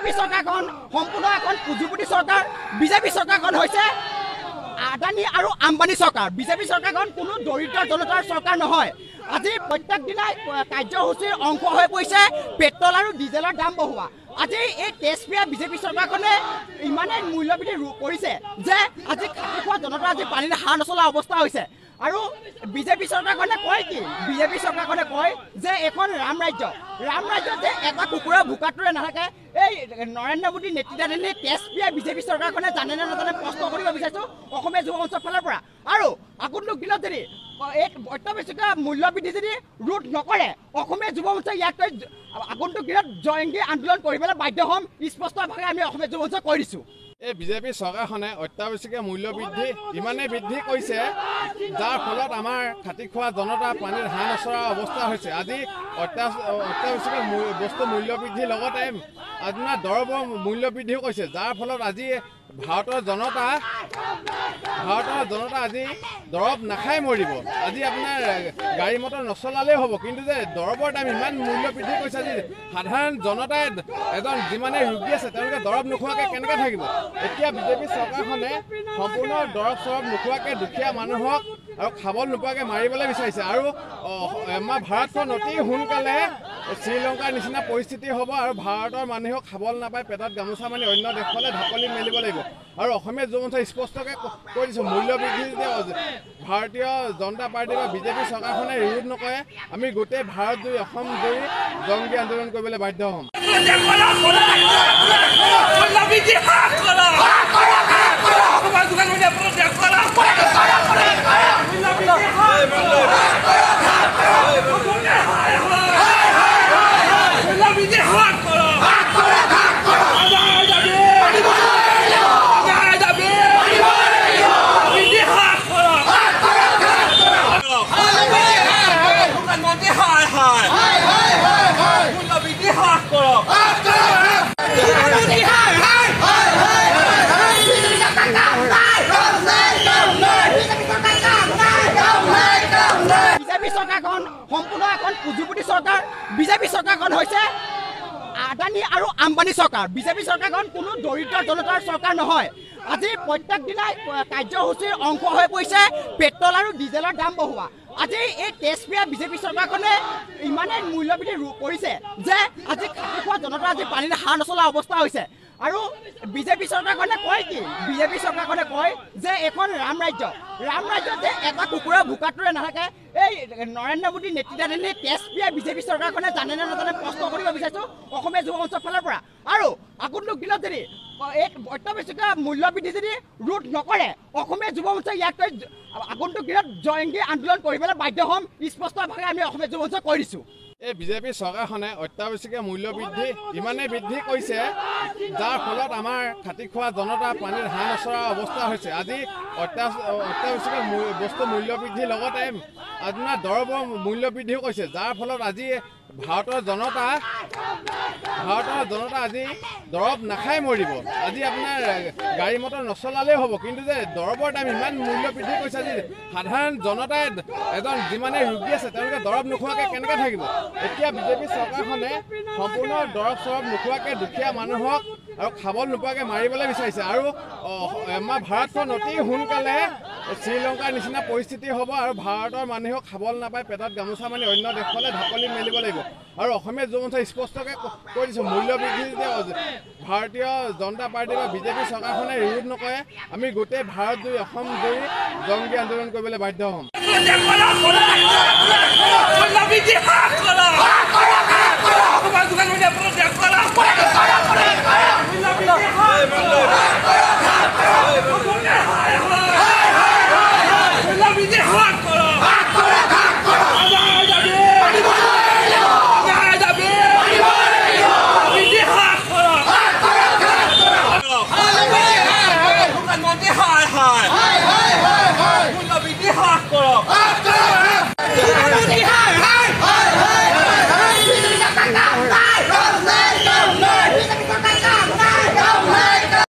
BJP চৰকাৰখন সম্পূৰ্ণ এখন পুঁজিপতি চৰকাৰ। বিজেপি চৰকাৰখন হৈছে আদানী আৰু আম্বানী চৰকাৰ। বিজেপি চৰকাৰখন কোনো দৰিদ্ৰ জনতাৰ চৰকাৰ নহয়। আজি প্ৰত্যেক দিনাই কাৰ্যসূচীৰ অংশ হৈ পৰিছে পেট্ৰল আৰু ডিজেলৰ দাম বঢ়োৱা। আজি এই তেজপিয়া বিজেপি চৰকাৰখনে ইমানেই মূল্যবৃদ্ধি কৰিছে যে আজি খাতি খোৱা জনতা আজি পানীৰ হাৰ নচলা অৱস্থা হৈছে। আৰু বিজেপি চৰকাৰখনে কয় কি? বিজেপি চৰকাৰখনে কয় যে এখন ৰাম ৰাজ্যত যে এটা কুকুৰা ভোকাটোৰে নাথাকে। এই নৰেন্দ্ৰ মোদীৰ নেতৃত্বাধীন তেজপিয়া বিজেপি চৰকাৰখনে জানে নে নাজানে প্ৰশ্ন কৰিব বিচাৰিছোঁ অসমীয়া যুৱ মঞ্চৰ ফালৰ পৰা। আৰু আগন্তুক দিনত যদি এই অত্যাৱশ্যকীয় মূল্যবৃদ্ধি যদি ৰোধ নকৰে অসমীয়া যুৱ মঞ্চই ইয়াক আগন্তুক দিনত জয়ন্তী আন্দোলন কৰিবলৈ বাধ্য হ'ম। স্পষ্টভাৱে আমি অসমীয়া যুৱ মঞ্চক কৈ দিছোঁ। এই বিজেপি চৰকাৰখনে অত্যাৱশ্যকীয় মূল্যবৃদ্ধি ইমানেই বৃদ্ধি কৰিছে যাৰ ফলত আমাৰ খাতি খোৱা জনতা পানীৰ হাৰ নচৰা অৱস্থা হৈছে। আজি অত্যাৱশ্যকীয় বস্তু মূল্যবৃদ্ধিৰ লগতে আপোনাৰ দৰৱৰ মূল্যবৃদ্ধিও কৰিছে, যাৰ ফলত আজি ভাৰতৰ জনতা আজি দৰৱ নাখাই মৰিব। আজি আপোনাৰ গাড়ী মটৰ নচলালেই হ'ব, কিন্তু যে দৰৱৰ দাম ইমান মূল্য বৃদ্ধি কৰিছে আজি সাধাৰণ জনতাই এজন যিমানে ৰোগী আছে তেওঁলোকে দৰৱ নোখোৱাকৈ কেনেকৈ থাকিব। এতিয়া বিজেপি চৰকাৰখনে সম্পূৰ্ণ দৰৱ চৰৱ নোখোৱাকৈ দুখীয়া মানুহক আৰু খাব নোপোৱাকৈ মাৰিবলৈ বিচাৰিছে। আৰু আমাৰ ভাৰতখন অতি সোনকালে শ্ৰীলংকাৰ নিচিনা পৰিস্থিতি হ'ব আৰু ভাৰতৰ মানুহেও খাবলৈ নাপায় পেটত গামোচা মানি অন্য দেশলৈ ঢাপলি মেলিব লাগিব। আৰু অসমীয়া যুৱ মঞ্চই স্পষ্টকৈ কৈ দিছোঁ মূল্যবৃদ্ধি যে ভাৰতীয় জনতা পাৰ্টি বা বিজেপি চৰকাৰখনে ৰোধ নকৰে আমি গোটেই ভাৰত জুৰি অসম জুৰি জংগী আন্দোলন কৰিবলৈ বাধ্য হ'ম। সম্পূৰ্ণ এখন পুঁজিপতি চৰকাৰ। বিজেপি চৰকাৰখন হৈছে আদানী আৰু আম্বানী চৰকাৰ। বিজেপি চৰকাৰখন কোনো দৰিদ্ৰ জনতাৰ চৰকাৰ নহয়। আজি প্ৰত্যেক দিনাই কাৰ্যসূচীৰ অংশ হৈ পৰিছে পেট্ৰল আৰু ডিজেলৰ দাম বঢ়োৱা। আজি এই তেজপিয়া বিজেপি চৰকাৰখনে ইমানেই মূল্যবৃদ্ধি কৰিছে যে আজি খাতি খোৱা জনতা আজি পানীৰ হাৰ নচলা অৱস্থা হৈছে। আৰু বিজেপি চৰকাৰখনে কয় কি? বিজেপি চৰকাৰখনে কয় যে এখন ৰাম ৰাজ্যত যে এটা কুকুৰা ভোকাটোৰে নাথাকে। এই নৰেন্দ্ৰ মোদীৰ নেতৃত্বাধীন তেজপিয়া বিজেপি চৰকাৰখনে জানে নে নাজানে প্ৰশ্ন কৰিব বিচাৰিছোঁ অসমীয়া যুৱ মঞ্চৰ ফালৰ পৰা। আৰু আগন্তুক দিনত যদি এই অত্যাৱশ্যকীয় মূল্যবৃদ্ধি যদি ৰোধ নকৰে অসমীয়া যুৱ মঞ্চই ইয়াক আগন্তুক দিনত জয়ন্তী আন্দোলন কৰিবলৈ বাধ্য হ'ম। স্পষ্টভাৱে আমি অসমীয়া যুৱ মঞ্চক কৈ দিছোঁ। এই বিজেপি চৰকাৰখনে অত্যাৱশ্যকীয় মূল্যবৃদ্ধি ইমানেই বৃদ্ধি কৰিছে যাৰ ফলত আমাৰ খাতি খোৱা জনতা পানীৰ হাৰ নচৰা অৱস্থা হৈছে। আজি অত্যাৱশ্যকীয় বস্তু মূল্যবৃদ্ধিৰ লগতে আপোনাৰ দৰৱৰ মূল্যবৃদ্ধিও কৰিছে, যাৰ ফলত আজি ভাৰতৰ জনতা আজি দৰৱ নাখাই মৰিব। আজি আপোনাৰ গাড়ী মটৰ নচলালেই হ'ব, কিন্তু যে দৰৱৰ দাম ইমান মূল্য বৃদ্ধি কৰিছে আজি সাধাৰণ জনতাই এজন যিমানে ৰোগী আছে তেওঁলোকে দৰৱ নোখোৱাকৈ কেনেকৈ থাকিব। এতিয়া বিজেপি চৰকাৰখনে সম্পূৰ্ণ দৰৱ চৰৱ নোখোৱাকৈ দুখীয়া মানুহক আৰু খাব নোপোৱাকৈ মাৰিবলৈ বিচাৰিছে। আৰু আমাৰ ভাৰতখন অতি সোনকালে শ্ৰীলংকাৰ নিচিনা পৰিস্থিতি হ'ব আৰু ভাৰতৰ মানুহেও খাবলৈ নাপায় পেটত গামোচা মানি অন্য দেশলৈ ঢাপলি মেলিব লাগিব। আৰু অসমীয়া যুৱ মঞ্চই স্পষ্টকৈ কৈ দিছোঁ মূল্যবৃদ্ধি যে ভাৰতীয় জনতা পাৰ্টি বা বিজেপি চৰকাৰখনে ৰোধ নকৰে আমি গোটেই ভাৰত জুৰি অসম জুৰি জংগী আন্দোলন কৰিবলৈ বাধ্য হ'ম।